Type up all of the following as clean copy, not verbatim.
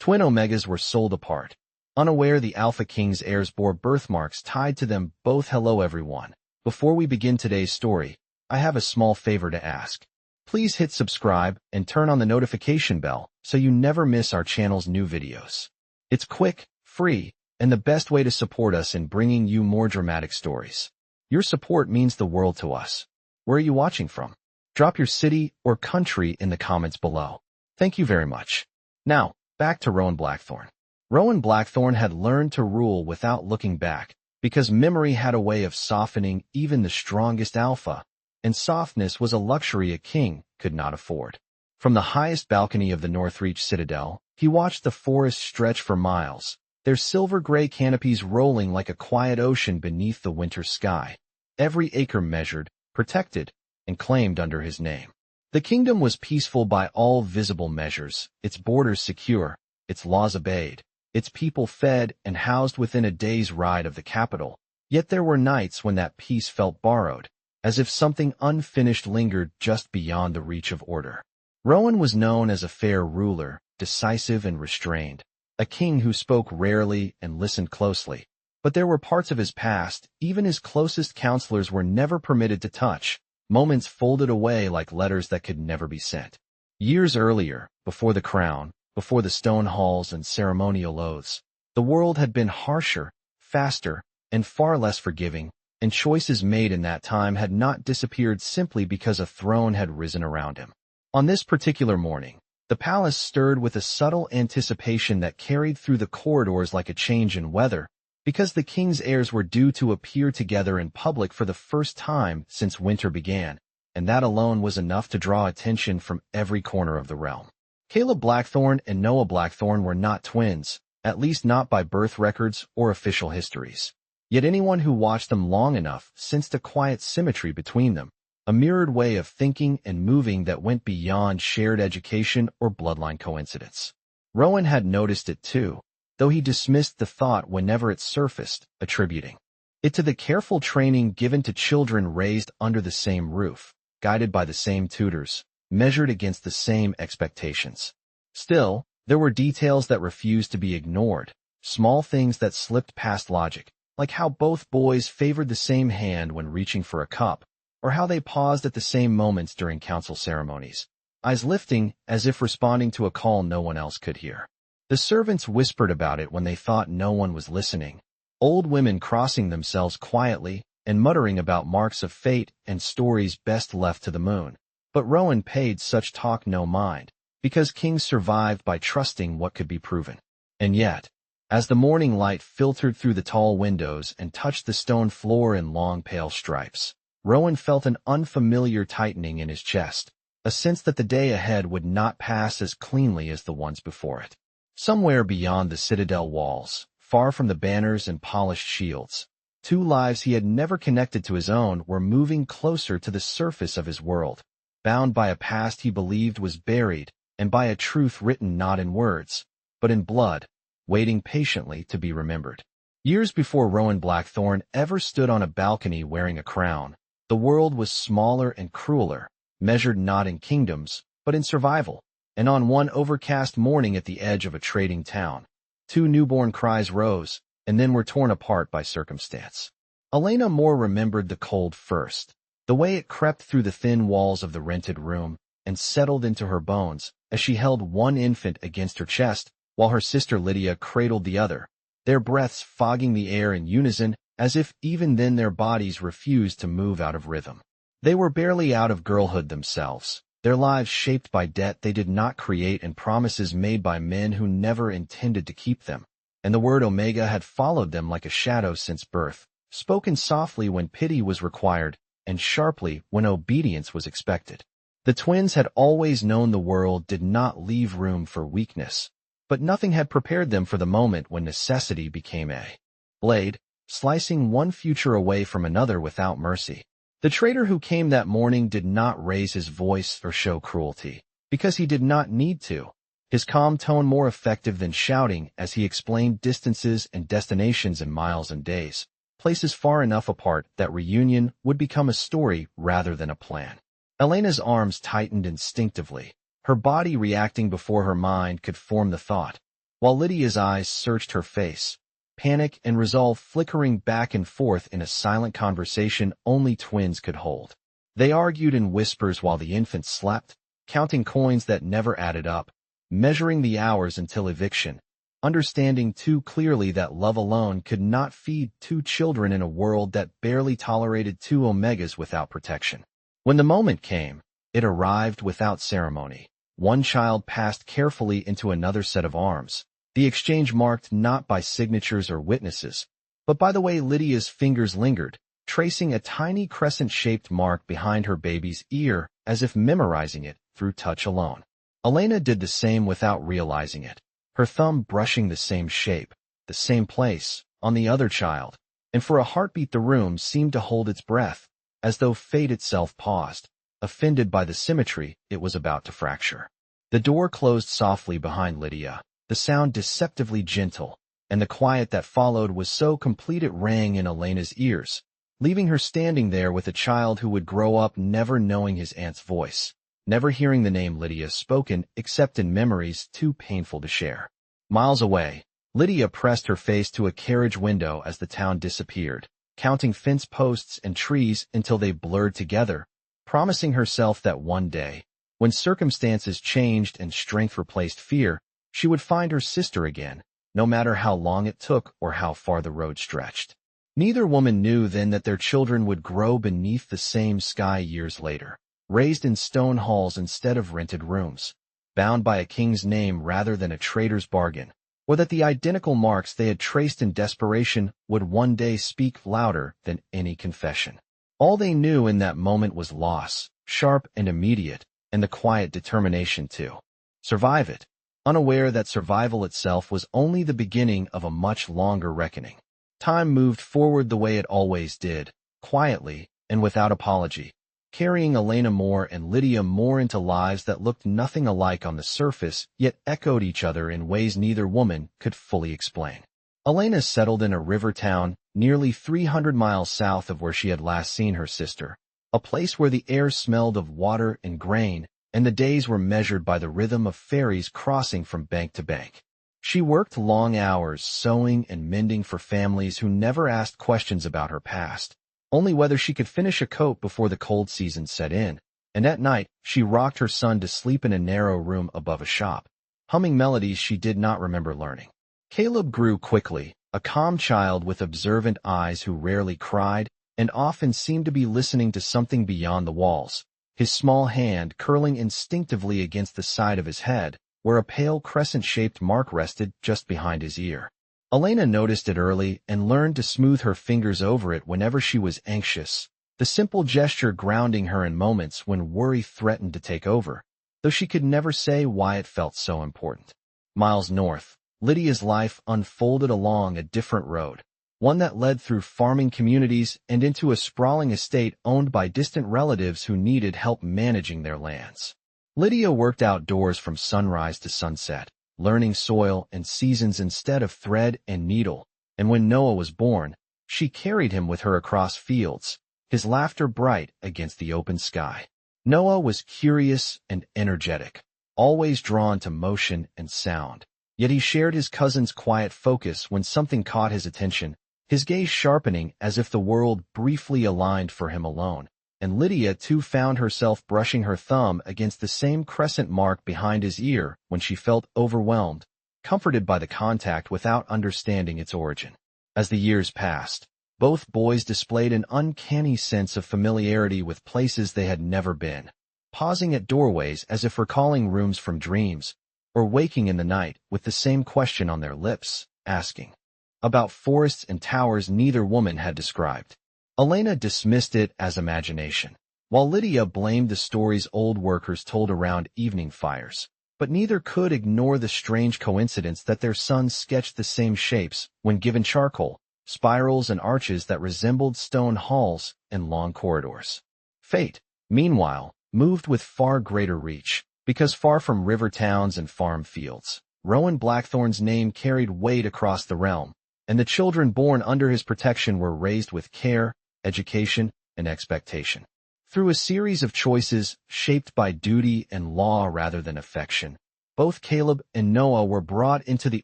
Twin Omegas were sold apart. Unaware the Alpha King's heirs bore birthmarks tied to them both. Hello everyone. Before we begin today's story, I have a small favor to ask. Please hit subscribe and turn on the notification bell so you never miss our channel's new videos. It's quick, free, and the best way to support us in bringing you more dramatic stories. Your support means the world to us. Where are you watching from? Drop your city or country in the comments below. Thank you very much. Now, back to Rowan Blackthorn. Rowan Blackthorn had learned to rule without looking back, because memory had a way of softening even the strongest alpha, and softness was a luxury a king could not afford. From the highest balcony of the Northreach Citadel, he watched the forest stretch for miles, their silver-gray canopies rolling like a quiet ocean beneath the winter sky. Every acre measured, protected, and claimed under his name. The kingdom was peaceful by all visible measures, its borders secure, its laws obeyed, its people fed and housed within a day's ride of the capital. Yet there were nights when that peace felt borrowed, as if something unfinished lingered just beyond the reach of order. Rowan was known as a fair ruler, decisive and restrained, a king who spoke rarely and listened closely. But there were parts of his past even his closest counselors were never permitted to touch, moments folded away like letters that could never be sent. Years earlier, before the crown, before the stone halls and ceremonial oaths, the world had been harsher, faster, and far less forgiving, and choices made in that time had not disappeared simply because a throne had risen around him. On this particular morning, the palace stirred with a subtle anticipation that carried through the corridors like a change in weather, because the king's heirs were due to appear together in public for the first time since winter began, and that alone was enough to draw attention from every corner of the realm. Caleb Blackthorn and Noah Blackthorn were not twins, at least not by birth records or official histories. Yet anyone who watched them long enough sensed a quiet symmetry between them, a mirrored way of thinking and moving that went beyond shared education or bloodline coincidence. Rowan had noticed it too, though he dismissed the thought whenever it surfaced, attributing it to the careful training given to children raised under the same roof, guided by the same tutors, measured against the same expectations. Still, there were details that refused to be ignored, small things that slipped past logic, like how both boys favored the same hand when reaching for a cup, or how they paused at the same moments during council ceremonies, eyes lifting as if responding to a call no one else could hear. The servants whispered about it when they thought no one was listening, old women crossing themselves quietly and muttering about marks of fate and stories best left to the moon. But Rowan paid such talk no mind, because kings survived by trusting what could be proven. And yet, as the morning light filtered through the tall windows and touched the stone floor in long pale stripes, Rowan felt an unfamiliar tightening in his chest, a sense that the day ahead would not pass as cleanly as the ones before it. Somewhere beyond the citadel walls, far from the banners and polished shields, two lives he had never connected to his own were moving closer to the surface of his world, bound by a past he believed was buried and by a truth written not in words, but in blood, waiting patiently to be remembered. Years before Rowan Blackthorn ever stood on a balcony wearing a crown, the world was smaller and crueler, measured not in kingdoms, but in survival. And on one overcast morning at the edge of a trading town, two newborn cries rose, and then were torn apart by circumstance. Elena Moore remembered the cold first, the way it crept through the thin walls of the rented room and settled into her bones as she held one infant against her chest while her sister Lydia cradled the other, their breaths fogging the air in unison as if even then their bodies refused to move out of rhythm. They were barely out of girlhood themselves, their lives shaped by debt they did not create and promises made by men who never intended to keep them. And the word Omega had followed them like a shadow since birth, spoken softly when pity was required, and sharply when obedience was expected. The twins had always known the world did not leave room for weakness, but nothing had prepared them for the moment when necessity became a blade, slicing one future away from another without mercy. The trader who came that morning did not raise his voice or show cruelty, because he did not need to. His calm tone more effective than shouting as he explained distances and destinations in miles and days, places far enough apart that reunion would become a story rather than a plan. Elena's arms tightened instinctively, her body reacting before her mind could form the thought. while Lydia's eyes searched her face, panic and resolve flickering back and forth in a silent conversation only twins could hold. They argued in whispers while the infant slept, counting coins that never added up, measuring the hours until eviction, understanding too clearly that love alone could not feed two children in a world that barely tolerated two omegas without protection. When the moment came, it arrived without ceremony. One child passed carefully into another set of arms, the exchange marked not by signatures or witnesses, but by the way Lydia's fingers lingered, tracing a tiny crescent-shaped mark behind her baby's ear as if memorizing it through touch alone. Elena did the same without realizing it, her thumb brushing the same shape, the same place, on the other child, and for a heartbeat the room seemed to hold its breath, as though fate itself paused, offended by the symmetry it was about to fracture. The door closed softly behind Lydia, the sound deceptively gentle, and the quiet that followed was so complete it rang in Elena's ears, leaving her standing there with a child who would grow up never knowing his aunt's voice, never hearing the name Lydia spoken except in memories too painful to share. Miles away, Lydia pressed her face to a carriage window as the town disappeared, counting fence posts and trees until they blurred together, promising herself that one day, when circumstances changed and strength replaced fear, she would find her sister again, no matter how long it took or how far the road stretched. Neither woman knew then that their children would grow beneath the same sky years later, raised in stone halls instead of rented rooms, bound by a king's name rather than a trader's bargain, or that the identical marks they had traced in desperation would one day speak louder than any confession. All they knew in that moment was loss, sharp and immediate, and the quiet determination to survive it, unaware that survival itself was only the beginning of a much longer reckoning. Time moved forward the way it always did, quietly and without apology, carrying Elena Moore and Lydia Moore into lives that looked nothing alike on the surface, yet echoed each other in ways neither woman could fully explain. Elena settled in a river town nearly 300 miles south of where she had last seen her sister, a place where the air smelled of water and grain, and the days were measured by the rhythm of ferries crossing from bank to bank. She worked long hours sewing and mending for families who never asked questions about her past, only whether she could finish a coat before the cold season set in, and at night she rocked her son to sleep in a narrow room above a shop, humming melodies she did not remember learning. Caleb grew quickly, a calm child with observant eyes who rarely cried and often seemed to be listening to something beyond the walls, his small hand curling instinctively against the side of his head, where a pale crescent-shaped mark rested just behind his ear. Elena noticed it early and learned to smooth her fingers over it whenever she was anxious, the simple gesture grounding her in moments when worry threatened to take over, though she could never say why it felt so important. Miles north, Lydia's life unfolded along a different road, one that led through farming communities and into a sprawling estate owned by distant relatives who needed help managing their lands. Lydia worked outdoors from sunrise to sunset, learning soil and seasons instead of thread and needle, and when Noah was born, she carried him with her across fields, his laughter bright against the open sky. Noah was curious and energetic, always drawn to motion and sound, yet he shared his cousin's quiet focus when something caught his attention, his gaze sharpening as if the world briefly aligned for him alone. And Lydia too found herself brushing her thumb against the same crescent mark behind his ear when she felt overwhelmed, comforted by the contact without understanding its origin. As the years passed, both boys displayed an uncanny sense of familiarity with places they had never been, pausing at doorways as if recalling rooms from dreams, or waking in the night with the same question on their lips, asking about forests and towers neither woman had described. Elena dismissed it as imagination, while Lydia blamed the stories old workers told around evening fires, but neither could ignore the strange coincidence that their sons sketched the same shapes when given charcoal, spirals and arches that resembled stone halls and long corridors. Fate, meanwhile, moved with far greater reach, because far from river towns and farm fields, Rowan Blackthorn's name carried weight across the realm, and the children born under his protection were raised with care, education, and expectation. Through a series of choices shaped by duty and law rather than affection, Both Caleb and Noah were brought into the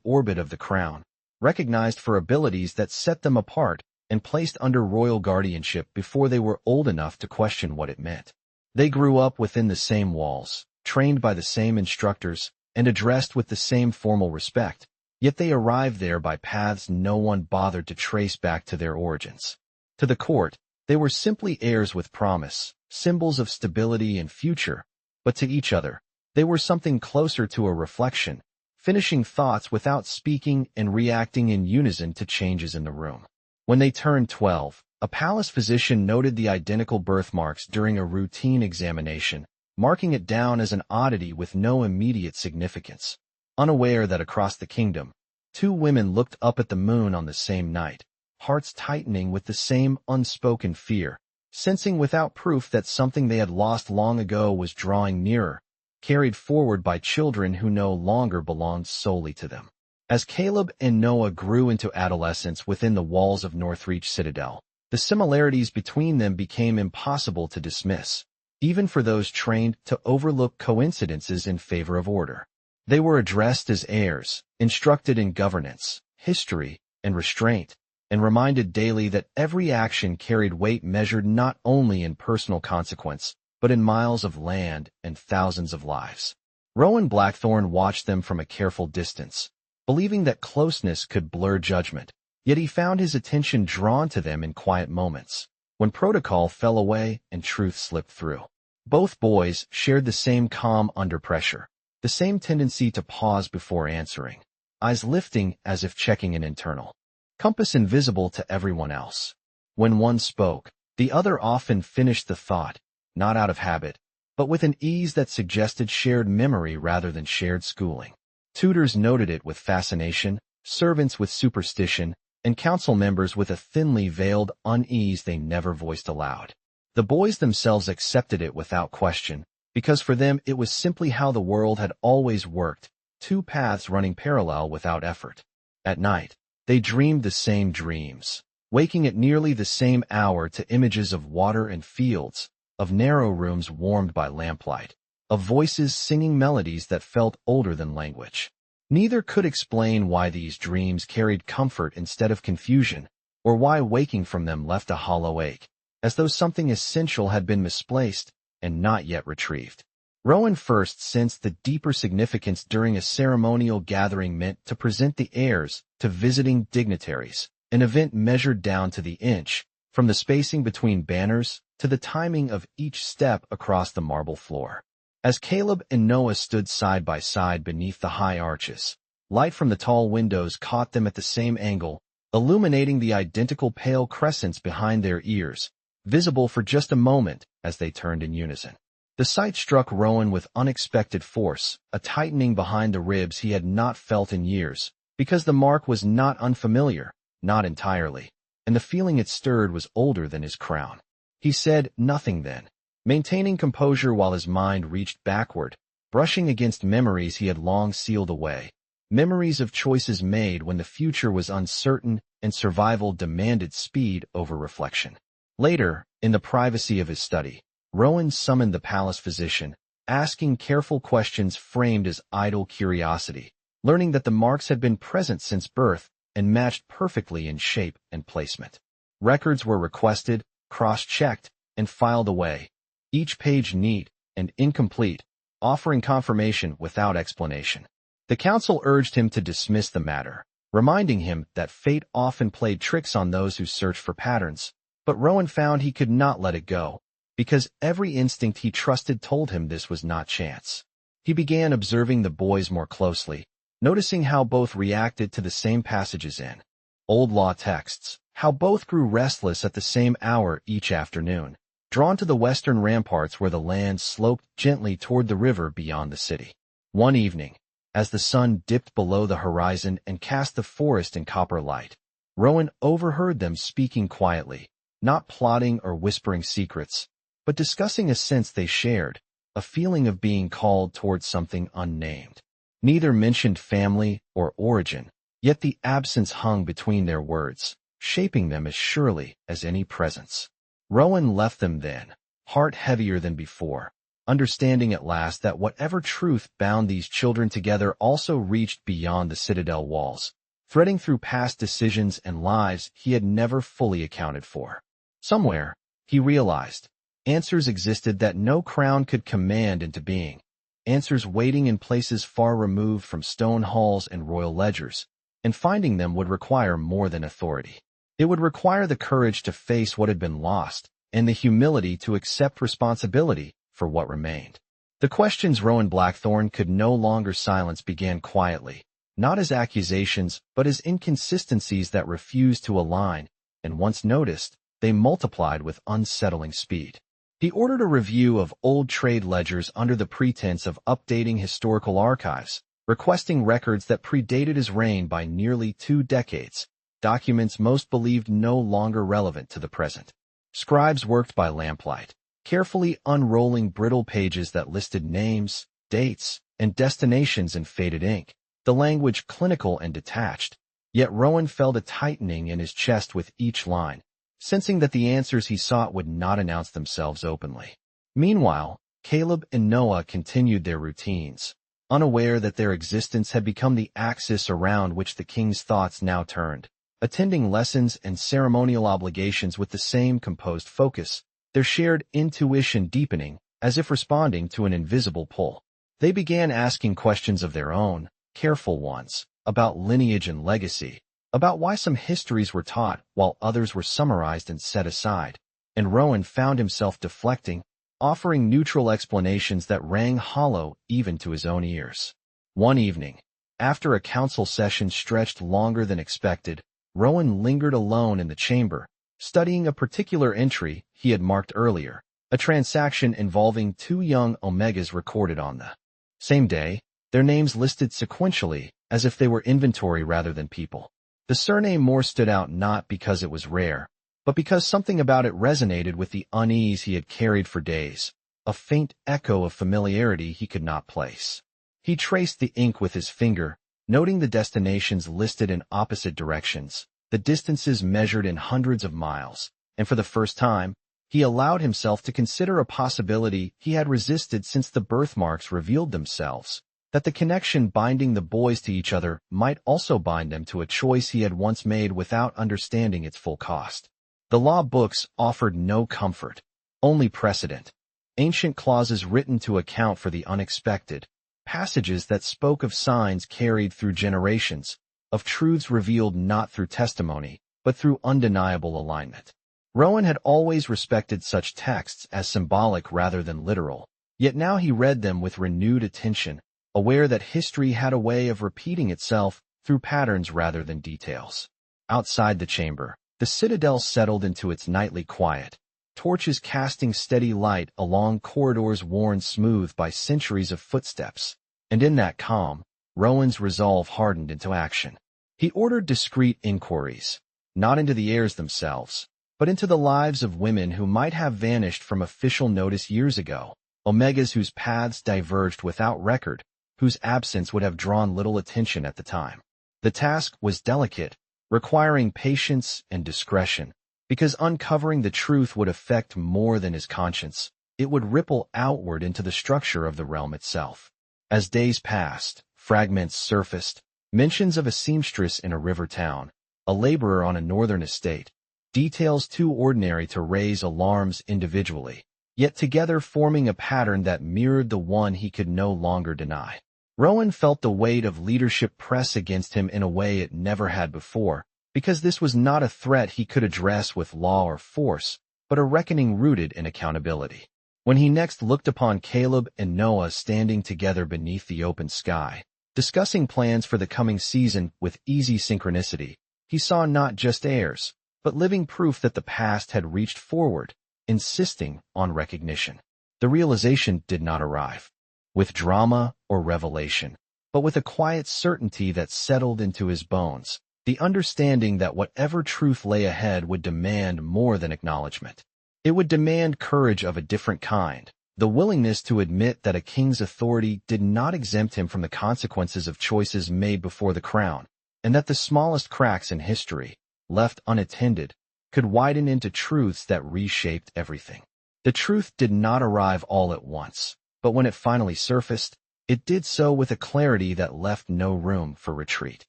orbit of the crown, recognized for abilities that set them apart, and placed under royal guardianship before they were old enough to question what it meant. They grew up within the same walls, trained by the same instructors, and addressed with the same formal respect, yet they arrived there by paths no one bothered to trace back to their origins. To the court, they were simply heirs with promise, symbols of stability and future, but to each other, they were something closer to a reflection, finishing thoughts without speaking and reacting in unison to changes in the room. When they turned 12, a palace physician noted the identical birthmarks during a routine examination, marking it down as an oddity with no immediate significance. Unaware that across the kingdom, two women looked up at the moon on the same night, hearts tightening with the same unspoken fear, sensing without proof that something they had lost long ago was drawing nearer, carried forward by children who no longer belonged solely to them. As Caleb and Noah grew into adolescence within the walls of Northreach Citadel, the similarities between them became impossible to dismiss, even for those trained to overlook coincidences in favor of order. They were addressed as heirs, instructed in governance, history, and restraint, and reminded daily that every action carried weight measured not only in personal consequence, but in miles of land and thousands of lives. Rowan Blackthorne watched them from a careful distance, believing that closeness could blur judgment, yet he found his attention drawn to them in quiet moments, when protocol fell away and truth slipped through. Both boys shared the same calm under pressure, the same tendency to pause before answering, eyes lifting as if checking an internal compass invisible to everyone else. When one spoke, the other often finished the thought, not out of habit, but with an ease that suggested shared memory rather than shared schooling. Tutors noted it with fascination, servants with superstition, and council members with a thinly veiled unease they never voiced aloud. The boys themselves accepted it without question, because for them it was simply how the world had always worked, two paths running parallel without effort. At night, they dreamed the same dreams, waking at nearly the same hour to images of water and fields, of narrow rooms warmed by lamplight, of voices singing melodies that felt older than language. Neither could explain why these dreams carried comfort instead of confusion, or why waking from them left a hollow ache, as though something essential had been misplaced and not yet retrieved. Rowan first sensed the deeper significance during a ceremonial gathering meant to present the heirs to visiting dignitaries, an event measured down to the inch, from the spacing between banners to the timing of each step across the marble floor. As Caleb and Noah stood side by side beneath the high arches, light from the tall windows caught them at the same angle, illuminating the identical pale crescents behind their ears, visible for just a moment as they turned in unison. The sight struck Rowan with unexpected force, a tightening behind the ribs he had not felt in years, because the mark was not unfamiliar, not entirely, and the feeling it stirred was older than his crown. He said nothing then, maintaining composure while his mind reached backward, brushing against memories he had long sealed away, memories of choices made when the future was uncertain and survival demanded speed over reflection. Later, in the privacy of his study, Rowan summoned the palace physician, asking careful questions framed as idle curiosity, learning that the marks had been present since birth and matched perfectly in shape and placement. Records were requested, cross-checked, and filed away, each page neat and incomplete, offering confirmation without explanation. The council urged him to dismiss the matter, reminding him that fate often played tricks on those who searched for patterns, but Rowan found he could not let it go, because every instinct he trusted told him this was not chance. He began observing the boys more closely, noticing how both reacted to the same passages in old law texts, how both grew restless at the same hour each afternoon, drawn to the western ramparts where the land sloped gently toward the river beyond the city. One evening, as the sun dipped below the horizon and cast the forest in copper light, Rowan overheard them speaking quietly, not plotting or whispering secrets, but discussing a sense they shared, a feeling of being called towards something unnamed. Neither mentioned family or origin, yet the absence hung between their words, shaping them as surely as any presence. Rowan left them then, heart heavier than before, understanding at last that whatever truth bound these children together also reached beyond the citadel walls, threading through past decisions and lives he had never fully accounted for. Somewhere, he realized, answers existed that no crown could command into being, answers waiting in places far removed from stone halls and royal ledgers, and finding them would require more than authority. It would require the courage to face what had been lost, and the humility to accept responsibility for what remained. The questions Rowan Blackthorne could no longer silence began quietly, not as accusations, but as inconsistencies that refused to align, and once noticed, they multiplied with unsettling speed. He ordered a review of old trade ledgers under the pretense of updating historical archives, requesting records that predated his reign by nearly 2 decades, documents most believed no longer relevant to the present. Scribes worked by lamplight, carefully unrolling brittle pages that listed names, dates, and destinations in faded ink, the language clinical and detached. Yet Rowan felt a tightening in his chest with each line, sensing that the answers he sought would not announce themselves openly. Meanwhile, Caleb and Noah continued their routines, unaware that their existence had become the axis around which the king's thoughts now turned, attending lessons and ceremonial obligations with the same composed focus, their shared intuition deepening, as if responding to an invisible pull. They began asking questions of their own, careful ones, about lineage and legacy, about why some histories were taught while others were summarized and set aside, and Rowan found himself deflecting, offering neutral explanations that rang hollow even to his own ears. One evening, after a council session stretched longer than expected, Rowan lingered alone in the chamber, studying a particular entry he had marked earlier, a transaction involving 2 young Omegas recorded on the same day, their names listed sequentially as if they were inventory rather than people. The surname Moore stood out not because it was rare, but because something about it resonated with the unease he had carried for days, a faint echo of familiarity he could not place. He traced the ink with his finger, noting the destinations listed in opposite directions, the distances measured in hundreds of miles, and for the first time, he allowed himself to consider a possibility he had resisted since the birthmarks revealed themselves, that the connection binding the boys to each other might also bind them to a choice he had once made without understanding its full cost. The law books offered no comfort, only precedent, ancient clauses written to account for the unexpected, passages that spoke of signs carried through generations, of truths revealed not through testimony, but through undeniable alignment. Rowan had always respected such texts as symbolic rather than literal, yet now he read them with renewed attention, aware that history had a way of repeating itself through patterns rather than details. Outside the chamber, the citadel settled into its nightly quiet, torches casting steady light along corridors worn smooth by centuries of footsteps, and in that calm, Rowan's resolve hardened into action. He ordered discreet inquiries, not into the heirs themselves, but into the lives of women who might have vanished from official notice years ago, Omegas whose paths diverged without record, whose absence would have drawn little attention at the time. The task was delicate, requiring patience and discretion, because uncovering the truth would affect more than his conscience. It would ripple outward into the structure of the realm itself. As days passed, fragments surfaced, mentions of a seamstress in a river town, a laborer on a northern estate, details too ordinary to raise alarms individually, yet together forming a pattern that mirrored the one he could no longer deny. Rowan felt the weight of leadership press against him in a way it never had before, because this was not a threat he could address with law or force, but a reckoning rooted in accountability. When he next looked upon Caleb and Noah standing together beneath the open sky, discussing plans for the coming season with easy synchronicity, he saw not just heirs, but living proof that the past had reached forward, insisting on recognition. The realization did not arrive with drama or revelation, but with a quiet certainty that settled into his bones, the understanding that whatever truth lay ahead would demand more than acknowledgement. It would demand courage of a different kind, the willingness to admit that a king's authority did not exempt him from the consequences of choices made before the crown, and that the smallest cracks in history, left unattended, could widen into truths that reshaped everything. The truth did not arrive all at once, but when it finally surfaced, it did so with a clarity that left no room for retreat.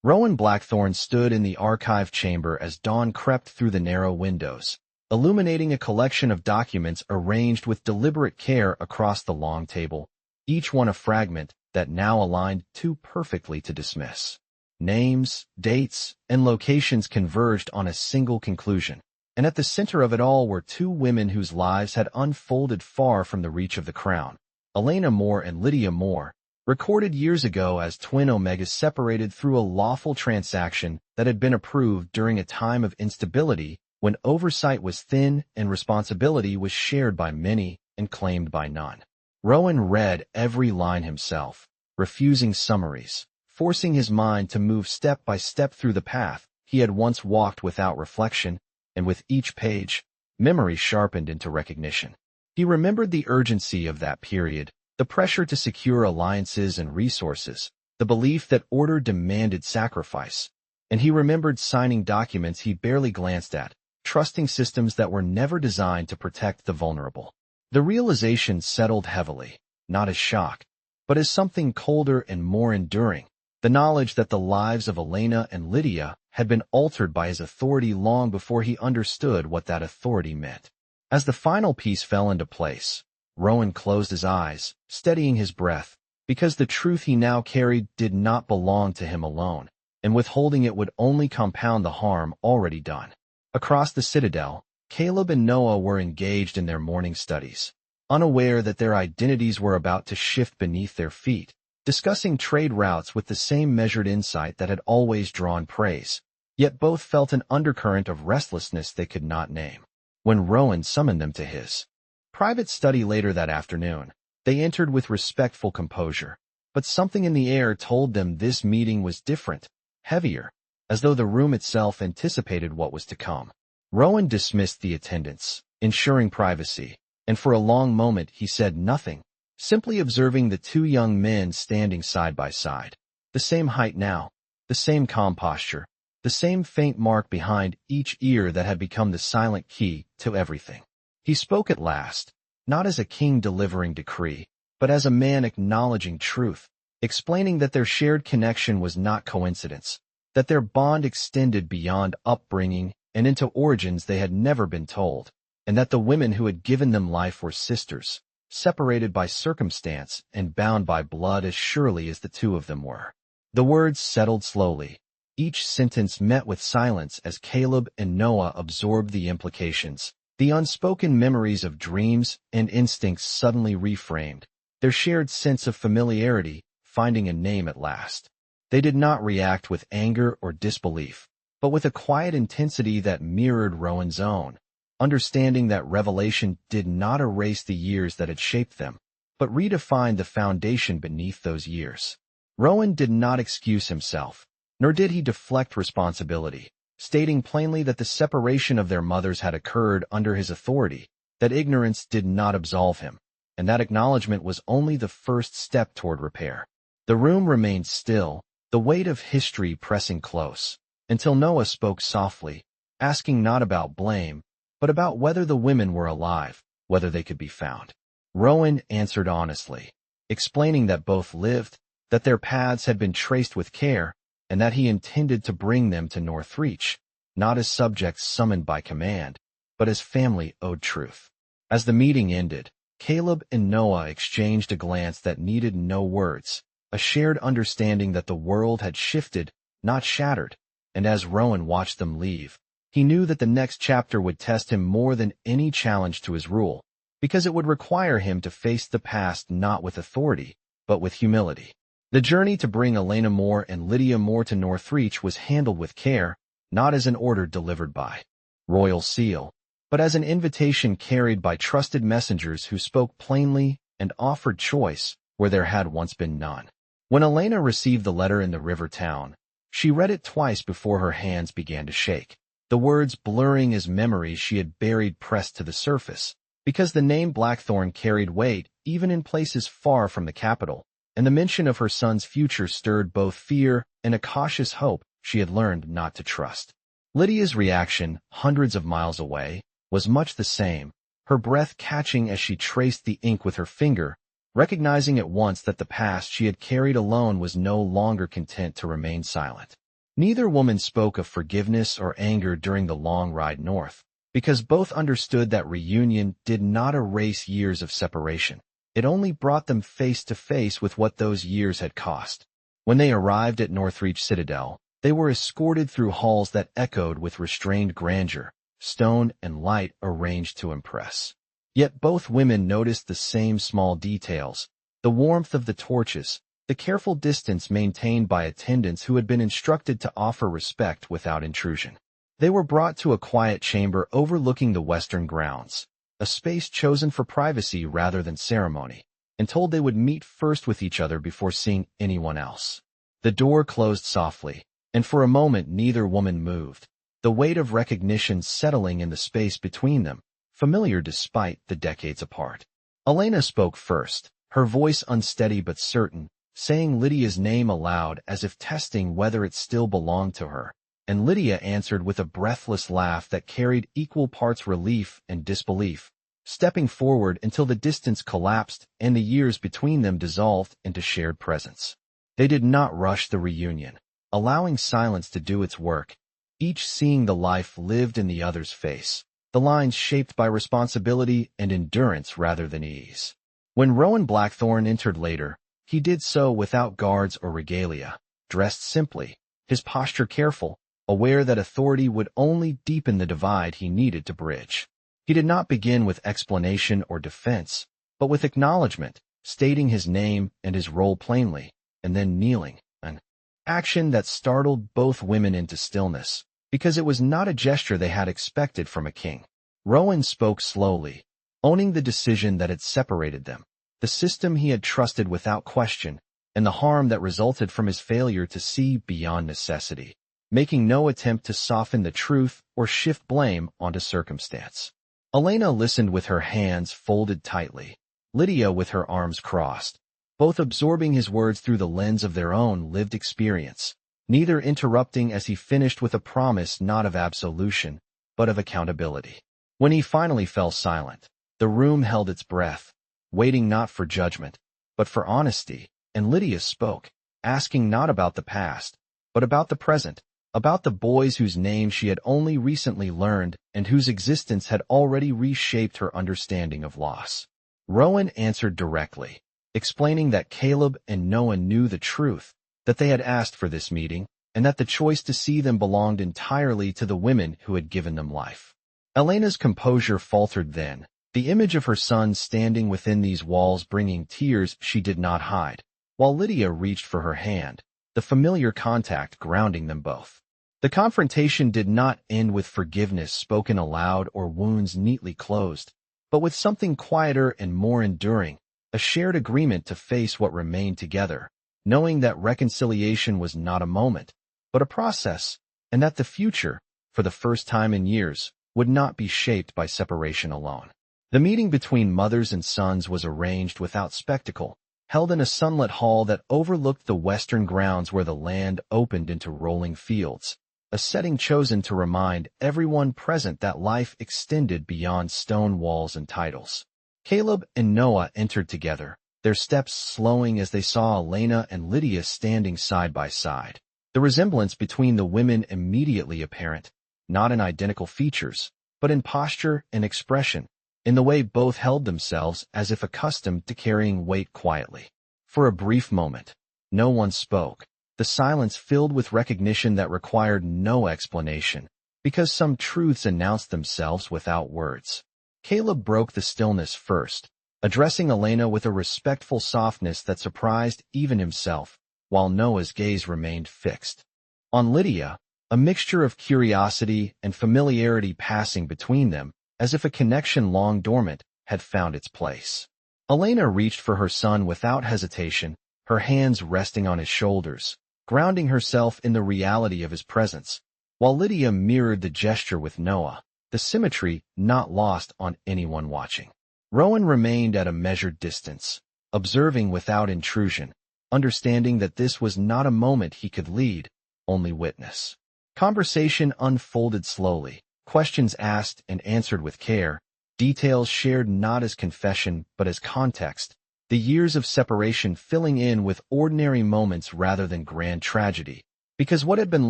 Rowan Blackthorne stood in the archive chamber as dawn crept through the narrow windows, illuminating a collection of documents arranged with deliberate care across the long table, each one a fragment that now aligned too perfectly to dismiss. Names, dates, and locations converged on a single conclusion, and at the center of it all were two women whose lives had unfolded far from the reach of the crown, Elena Moore and Lydia Moore, recorded years ago as twin Omegas separated through a lawful transaction that had been approved during a time of instability when oversight was thin and responsibility was shared by many and claimed by none. Rowan read every line himself, refusing summaries, forcing his mind to move step by step through the path he had once walked without reflection, and with each page, memory sharpened into recognition. He remembered the urgency of that period, the pressure to secure alliances and resources, the belief that order demanded sacrifice, and he remembered signing documents he barely glanced at, trusting systems that were never designed to protect the vulnerable. The realization settled heavily, not as shock, but as something colder and more enduring, the knowledge that the lives of Elena and Lydia had been altered by his authority long before he understood what that authority meant. As the final piece fell into place, Rowan closed his eyes, steadying his breath, because the truth he now carried did not belong to him alone, and withholding it would only compound the harm already done. Across the citadel, Caleb and Noah were engaged in their morning studies, unaware that their identities were about to shift beneath their feet, discussing trade routes with the same measured insight that had always drawn praise, yet both felt an undercurrent of restlessness they could not name. When Rowan summoned them to his private study later that afternoon, they entered with respectful composure, but something in the air told them this meeting was different, heavier, as though the room itself anticipated what was to come. Rowan dismissed the attendants, ensuring privacy, and for a long moment he said nothing, simply observing the two young men standing side by side. The same height now, the same calm posture, the same faint mark behind each ear that had become the silent key to everything. He spoke at last, not as a king delivering decree, but as a man acknowledging truth, explaining that their shared connection was not coincidence, that their bond extended beyond upbringing and into origins they had never been told, and that the women who had given them life were sisters, separated by circumstance and bound by blood as surely as the two of them were. The words settled slowly, each sentence met with silence as Caleb and Noah absorbed the implications. The unspoken memories of dreams and instincts suddenly reframed, their shared sense of familiarity finding a name at last. They did not react with anger or disbelief, but with a quiet intensity that mirrored Rowan's own, understanding that revelation did not erase the years that had shaped them, but redefined the foundation beneath those years. Rowan did not excuse himself, nor did he deflect responsibility, stating plainly that the separation of their mothers had occurred under his authority, that ignorance did not absolve him, and that acknowledgement was only the first step toward repair. The room remained still, the weight of history pressing close, until Noah spoke softly, asking not about blame, but about whether the women were alive, whether they could be found. Rowan answered honestly, explaining that both lived, that their paths had been traced with care, and that he intended to bring them to Northreach, not as subjects summoned by command, but as family owed truth. As the meeting ended, Caleb and Noah exchanged a glance that needed no words, a shared understanding that the world had shifted, not shattered, and as Rowan watched them leave, he knew that the next chapter would test him more than any challenge to his rule, because it would require him to face the past not with authority, but with humility. The journey to bring Elena Moore and Lydia Moore to Northreach was handled with care, not as an order delivered by royal seal, but as an invitation carried by trusted messengers who spoke plainly and offered choice where there had once been none. When Elena received the letter in the river town, she read it twice before her hands began to shake, the words blurring as memories she had buried pressed to the surface, because the name Blackthorne carried weight even in places far from the capital, and the mention of her son's future stirred both fear and a cautious hope she had learned not to trust. Lydia's reaction, hundreds of miles away, was much the same, her breath catching as she traced the ink with her finger, recognizing at once that the past she had carried alone was no longer content to remain silent. Neither woman spoke of forgiveness or anger during the long ride north, because both understood that reunion did not erase years of separation. It only brought them face to face with what those years had cost. When they arrived at Northreach Citadel, they were escorted through halls that echoed with restrained grandeur, stone and light arranged to impress. Yet both women noticed the same small details: the warmth of the torches, the careful distance maintained by attendants who had been instructed to offer respect without intrusion. They were brought to a quiet chamber overlooking the western grounds, a space chosen for privacy rather than ceremony, and told they would meet first with each other before seeing anyone else. The door closed softly, and for a moment neither woman moved, the weight of recognition settling in the space between them, familiar despite the decades apart. Elena spoke first, her voice unsteady but certain, saying Lydia's name aloud as if testing whether it still belonged to her, and Lydia answered with a breathless laugh that carried equal parts relief and disbelief, stepping forward until the distance collapsed and the years between them dissolved into shared presence. They did not rush the reunion, allowing silence to do its work, each seeing the life lived in the other's face, the lines shaped by responsibility and endurance rather than ease. When Rowan Blackthorne entered later, he did so without guards or regalia, dressed simply, his posture careful, aware that authority would only deepen the divide he needed to bridge. He did not begin with explanation or defense, but with acknowledgement, stating his name and his role plainly, and then kneeling, an action that startled both women into stillness, because it was not a gesture they had expected from a king. Rowan spoke slowly, owning the decision that had separated them, the system he had trusted without question, and the harm that resulted from his failure to see beyond necessity, making no attempt to soften the truth or shift blame onto circumstance. Elena listened with her hands folded tightly, Lydia with her arms crossed, both absorbing his words through the lens of their own lived experience, neither interrupting as he finished with a promise not of absolution, but of accountability. When he finally fell silent, the room held its breath, waiting not for judgment, but for honesty, and Lydia spoke, asking not about the past, but about the present, about the boys whose names she had only recently learned and whose existence had already reshaped her understanding of loss. Rowan answered directly, explaining that Caleb and Noah knew the truth, that they had asked for this meeting, and that the choice to see them belonged entirely to the women who had given them life. Elena's composure faltered then, the image of her son standing within these walls bringing tears she did not hide, while Lydia reached for her hand, the familiar contact grounding them both. The confrontation did not end with forgiveness spoken aloud or wounds neatly closed, but with something quieter and more enduring, a shared agreement to face what remained together, knowing that reconciliation was not a moment, but a process, and that the future, for the first time in years, would not be shaped by separation alone. The meeting between mothers and sons was arranged without spectacle, held in a sunlit hall that overlooked the western grounds where the land opened into rolling fields, a setting chosen to remind everyone present that life extended beyond stone walls and titles. Caleb and Noah entered together, their steps slowing as they saw Elena and Lydia standing side by side. The resemblance between the women immediately apparent, not in identical features, but in posture and expression, in the way both held themselves as if accustomed to carrying weight quietly. For a brief moment, no one spoke, the silence filled with recognition that required no explanation, because some truths announced themselves without words. Caleb broke the stillness first, addressing Elena with a respectful softness that surprised even himself, while Noah's gaze remained fixed on Lydia, a mixture of curiosity and familiarity passing between them, as if a connection long dormant had found its place. Elena reached for her son without hesitation, her hands resting on his shoulders, grounding herself in the reality of his presence, while Lydia mirrored the gesture with Noah, the symmetry not lost on anyone watching. Rowan remained at a measured distance, observing without intrusion, understanding that this was not a moment he could lead, only witness. Conversation unfolded slowly, questions asked and answered with care, details shared not as confession but as context, the years of separation filling in with ordinary moments rather than grand tragedy, because what had been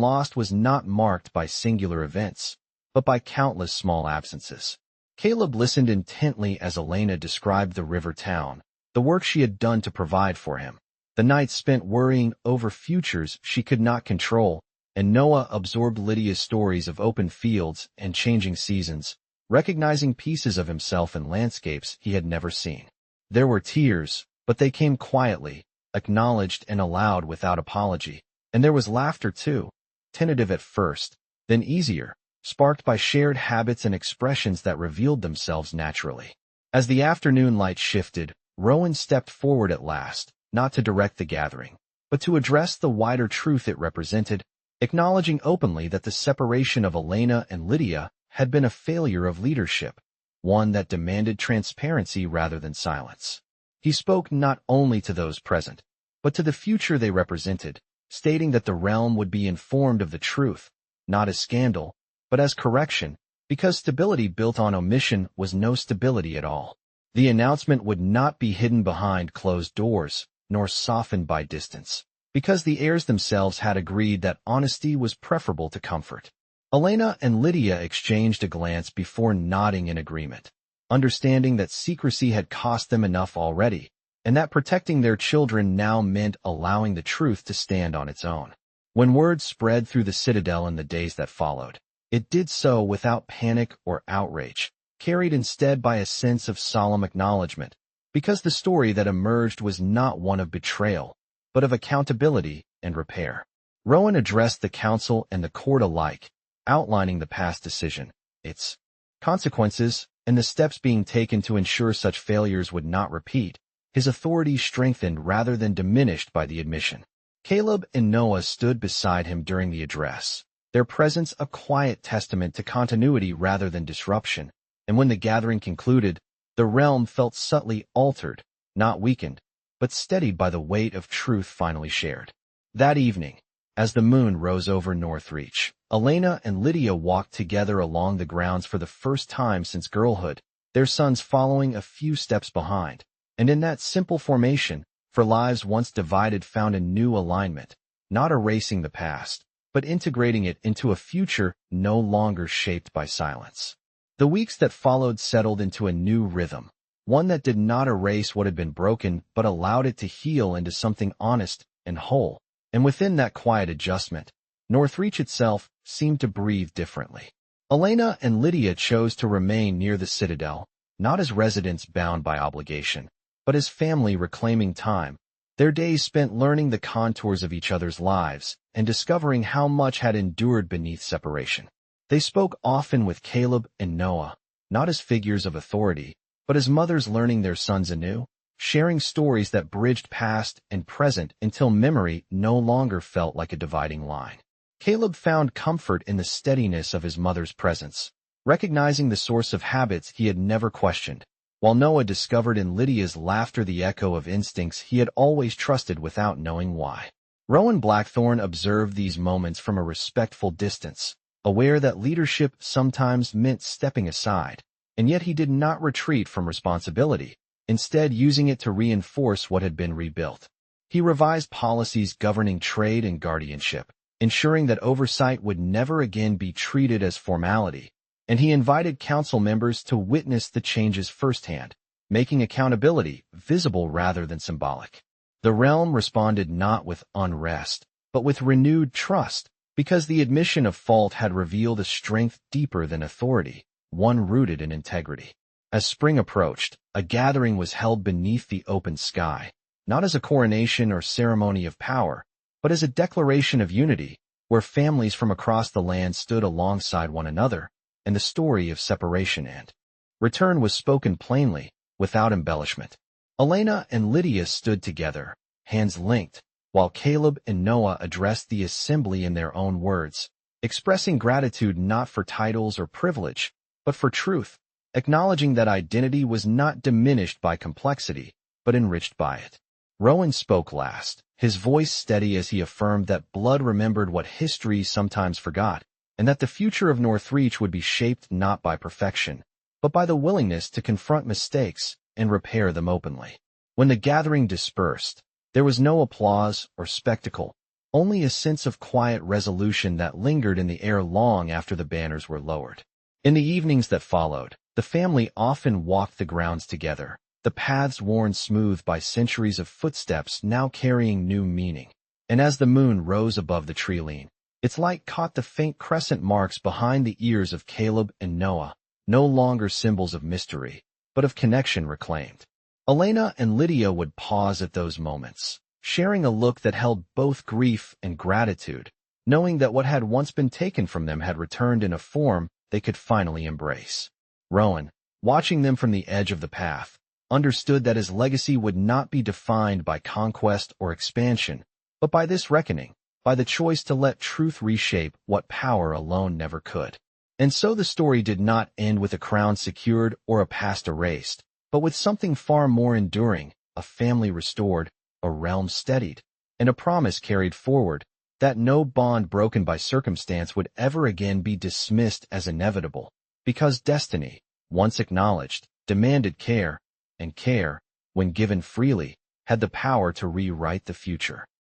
lost was not marked by singular events, but by countless small absences. Caleb listened intently as Elena described the river town, the work she had done to provide for him, the nights spent worrying over futures she could not control, and Noah absorbed Lydia's stories of open fields and changing seasons, recognizing pieces of himself in landscapes he had never seen. There were tears, but they came quietly, acknowledged and allowed without apology, and there was laughter too, tentative at first, then easier, sparked by shared habits and expressions that revealed themselves naturally. As the afternoon light shifted, Rowan stepped forward at last, not to direct the gathering, but to address the wider truth it represented, acknowledging openly that the separation of Elena and Lydia had been a failure of leadership, one that demanded transparency rather than silence. He spoke not only to those present, but to the future they represented, stating that the realm would be informed of the truth, not as scandal, but as correction, because stability built on omission was no stability at all. The announcement would not be hidden behind closed doors, nor softened by distance, because the heirs themselves had agreed that honesty was preferable to comfort. Elena and Lydia exchanged a glance before nodding in agreement, understanding that secrecy had cost them enough already, and that protecting their children now meant allowing the truth to stand on its own. When word spread through the citadel in the days that followed, it did so without panic or outrage, carried instead by a sense of solemn acknowledgement, because the story that emerged was not one of betrayal, but of accountability and repair. Rowan addressed the council and the court alike, outlining the past decision, its consequences, and the steps being taken to ensure such failures would not repeat, his authority strengthened rather than diminished by the admission. Caleb and Noah stood beside him during the address, their presence a quiet testament to continuity rather than disruption, and when the gathering concluded, the realm felt subtly altered, not weakened, but steadied by the weight of truth finally shared. That evening, as the moon rose over Northreach, Elena and Lydia walked together along the grounds for the first time since girlhood, their sons following a few steps behind, and in that simple formation, for lives once divided found a new alignment, not erasing the past, but integrating it into a future no longer shaped by silence. The weeks that followed settled into a new rhythm, one that did not erase what had been broken but allowed it to heal into something honest and whole, and within that quiet adjustment, Northreach itself seemed to breathe differently. Elena and Lydia chose to remain near the citadel, not as residents bound by obligation, but as family reclaiming time, their days spent learning the contours of each other's lives and discovering how much had endured beneath separation. They spoke often with Caleb and Noah, not as figures of authority, but as mothers learning their sons anew, sharing stories that bridged past and present until memory no longer felt like a dividing line. Caleb found comfort in the steadiness of his mother's presence, recognizing the source of habits he had never questioned, while Noah discovered in Lydia's laughter the echo of instincts he had always trusted without knowing why. Rowan Blackthorne observed these moments from a respectful distance, aware that leadership sometimes meant stepping aside, and yet he did not retreat from responsibility, instead using it to reinforce what had been rebuilt. He revised policies governing trade and guardianship, ensuring that oversight would never again be treated as formality, and he invited council members to witness the changes firsthand, making accountability visible rather than symbolic. The realm responded not with unrest, but with renewed trust, because the admission of fault had revealed a strength deeper than authority, one rooted in integrity. As spring approached, a gathering was held beneath the open sky, not as a coronation or ceremony of power, but as a declaration of unity, where families from across the land stood alongside one another, and the story of separation and return was spoken plainly, without embellishment. Elena and Lydia stood together, hands linked, while Caleb and Noah addressed the assembly in their own words, expressing gratitude not for titles or privilege, but for truth, acknowledging that identity was not diminished by complexity, but enriched by it. Rowan spoke last, his voice steady as he affirmed that blood remembered what history sometimes forgot, and that the future of Northreach would be shaped not by perfection, but by the willingness to confront mistakes and repair them openly. When the gathering dispersed, there was no applause or spectacle, only a sense of quiet resolution that lingered in the air long after the banners were lowered. In the evenings that followed, the family often walked the grounds together, the paths worn smooth by centuries of footsteps now carrying new meaning. And as the moon rose above the tree-line, its light caught the faint crescent marks behind the ears of Caleb and Noah, no longer symbols of mystery, but of connection reclaimed. Elena and Lydia would pause at those moments, sharing a look that held both grief and gratitude, knowing that what had once been taken from them had returned in a form they could finally embrace. Rowan, watching them from the edge of the path, understood that his legacy would not be defined by conquest or expansion, but by this reckoning, by the choice to let truth reshape what power alone never could. And so the story did not end with a crown secured or a past erased, but with something far more enduring, a family restored, a realm steadied, and a promise carried forward that no bond broken by circumstance would ever again be dismissed as inevitable, because destiny, once acknowledged, demanded care, and care, when given freely, had the power to rewrite the future.